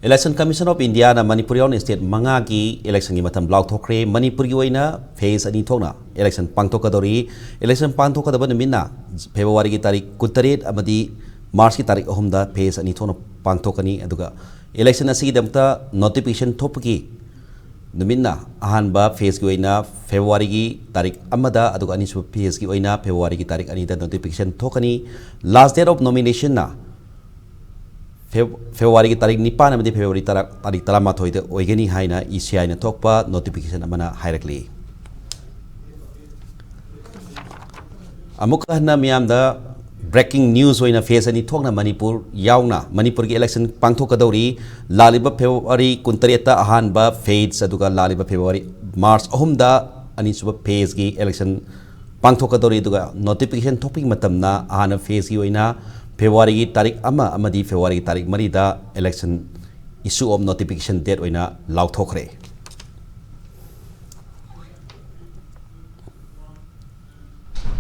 Election Commission of India na Manipuri on state mangagi election gi matam block thokre Manipuri oina phase ani thokna election pangthokadori election pangthokadaba nimina February gi tarik 8 amadi March gi tarik 3 da phase ani thona pangthokani aduga election asi damta notification thopki nimina ahanba phase gi oina February gi tarik amada aduga ani su phase gi oina February gi tarik ani da notification thokani last date of nomination na February ki tarik nipan amadi February tarik talama thoide oigeni haina ECI na thokpa notification amana hairakli amuka na miyam da breaking news oina face ani thokna Manipur yauna Manipur ki election pangthokadori laliba February 23 ta ahanba phase aduga laliba February March ahumda ani suba phase ki election pangthokadori aduga notification thoping matamna ahana phase ki oina February ki tarik amadi February ki tarik marida election issue of notification date oina lauthokre